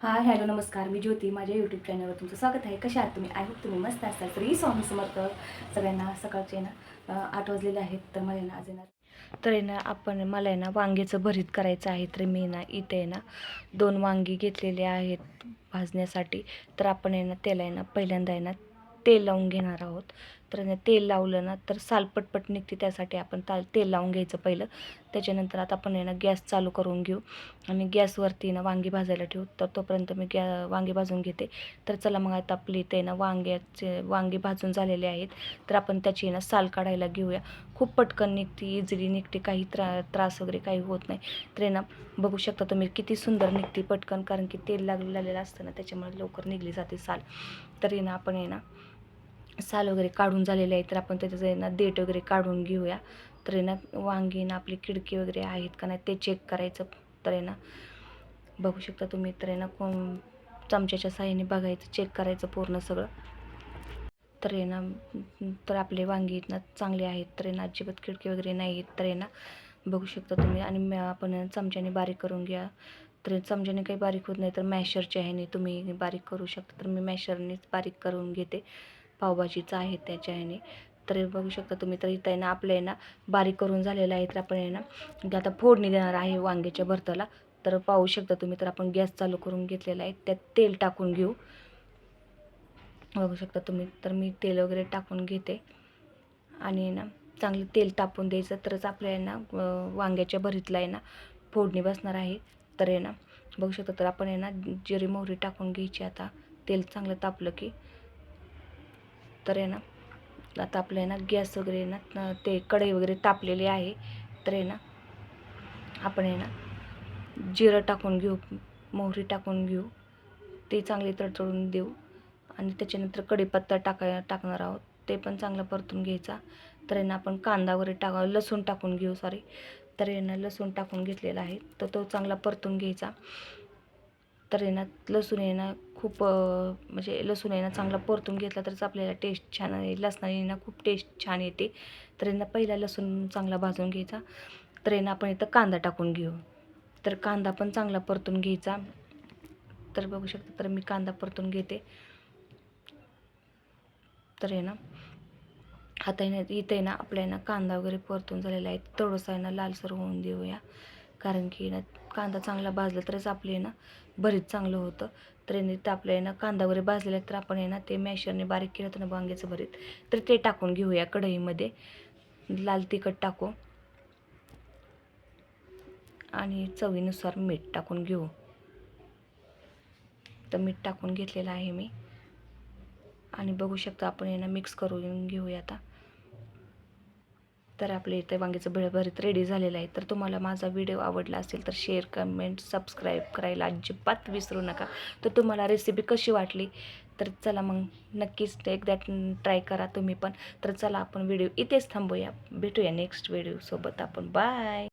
Hi hello नमस्कार, मी ज्योती. माझ्या YouTube चॅनलवर तुमचं स्वागत आहे. कशा आहात तुम्ही? आय होप तुम्ही मस्त असाल. तरी स्वामी समर्थ सगळ्यांना. सकाळचे ना 8 वाजलेले आहेत. तर मला ना आज येणार तर आहे ना आपण मला आहे ना वांग्याचं भरीत करायचं आहे. तर मी ना इथे आहे ना 2 वांगी घेतलेले आहेत भाजण्यासाठी. तर आपण आहे ना त्याला आहे ना पहिल्यांदा आहे ना तेल लावून घेणार आहोत. तर तेल लावलं ना तर साल पटपट निघते, त्यासाठी आपण तेल लावून घ्यायचं पहिलं. त्याच्यानंतर आता आपण आहे ना गॅस चालू करून घेऊ आणि गॅसवरती ना वांगी भाजायला ठेवू. तर तोपर्यंत मी वांगी भाजून घेते. तर चला मग आता आपली ते ना वांगी भाजून झालेले आहेत. तर आपण त्याची ना साल काढायला घेऊया. खूप पटकन निघते, इझिली निघते, काही त्रास वगैरे काही होत नाही. तर ना बघू शकता तुम्ही किती सुंदर निघते पटकन, कारण की तेल लागलेलं असतं ना त्याच्यामुळे लवकर निघली जाते साल. तर ना आपण आहे ना साल वगैरे काढून झालेले आहे. तर आपण त्याचं ना देठ वगैरे काढून घेऊया. तर ना वांगी ना आपली खिडकी वगैरे आहेत का नाही ते चेक करायचं. तर ना बघू शकता तुम्ही. तर ना चमच्याच्या साहाय्याने बघायचं, चेक करायचं पूर्ण सगळं. तर ना तर आपले वांगी ना चांगले आहेत. तर ना अजिबात खिडकी वगैरे नाही आहेत. तर ना बघू शकता तुम्ही. आणि आपण चमच्याने बारीक करून घ्या. तर चमच्याने काही बारीक होत नाही तर मॅशरच्या ह्याने तुम्ही बारीक करू शकता. तर मी मॅशरनेच बारीक करून घेते. पावभाजीचं आहे त्याच्या ह्याने. तर बघू शकता तुम्ही. तर इथं आहे ना आपलं आहे ना बारीक करून झालेलं आहे. तर आपण आहे ना आता फोडणी देणार आहे वांग्याच्या भरताला. तर पाहू शकता तुम्ही. तर आपण गॅस चालू करून घेतलेला आहे. त्यात तेल टाकून घेऊ. बघू शकता तुम्ही. तर मी तेल वगैरे टाकून घेते आणि ना चांगलं तेल तापून द्यायचं. तरच आपल्या ना वांग्याच्या भरीतला आहे ना फोडणी बसणार आहे. तर आहे ना बघू शकता. तर आपण आहे ना जिरी मोहरी टाकून घ्यायची. आता तेल चांगलं तापलं की. तर आहे ना आता आपलं आहे ना गॅस वगैरे ना ते कढई वगैरे तापलेली आहे. तर आहे ना आपण आहे ना जिरं टाकून घेऊ, मोहरी टाकून घेऊ, ते चांगले तडतडून देऊ. आणि त्याच्यानंतर कढीपत्ता टाकणार आहोत, ते पण चांगलं परतून घ्यायचा. तर आहे ना आपण कांदा वगैरे लसूण टाकून घेऊ. तर आहे ना लसूण टाकून घेतलेला आहे. तर तो चांगला परतून घ्यायचा. तर आहे ना लसूण आहे ना खूप म्हणजे लसूण आहे ना चांगला परतून घेतला तरच आपल्याला टेस्ट छान आहे. लसणाने ना खूप टेस्ट छान येते. तर आहे ना पहिला लसूण चांगला भाजून घ्यायचा. तर आहे ना आपण इथं कांदा टाकून घेऊ. तर कांदा पण चांगला परतून घ्यायचा. तर बघू शकता. तर मी कांदा परतून घेते. तर आहे ना आता इथे ना आपल्या ना कांदा वगैरे परतून झालेला आहे. थोडंसं आहे ना लालसर होऊन देऊया, कारण की ना कांदा चांगला भाजला तरच आपले ना भरीत चांगलं होतं. तर इथं आपलं आहे ना कांदा वगैरे भाजलेला आहे. तर आपण आहे ना ते मॅशरने बारीक केलं होतं ना वांग्याचं भरीत, तर ते टाकून घेऊया कढईमध्ये. लाल तिखट टाकू आणि चवीनुसार मीठ टाकून घेऊ. तर मीठ टाकून घेतलेलं आहे मी. आणि बघू शकता आपण आहे ना मिक्स करून घेऊया आता. तर आपले इथे वांग्याचं भरीत रेडी झालेलं आहे. तर तुम्हाला माझा व्हिडिओ आवडला असेल तर शेअर, कमेंट, सबस्क्राईब करायला अजिबात विसरू नका. तर तुम्हाला रेसिपी कशी वाटली तर चला मग नक्कीच एकदा ट्राय करा तुम्ही पण. तर चला आपण व्हिडिओ इथेच थांबूया. भेटूया नेक्स्ट व्हिडिओसोबत आपण. बाय.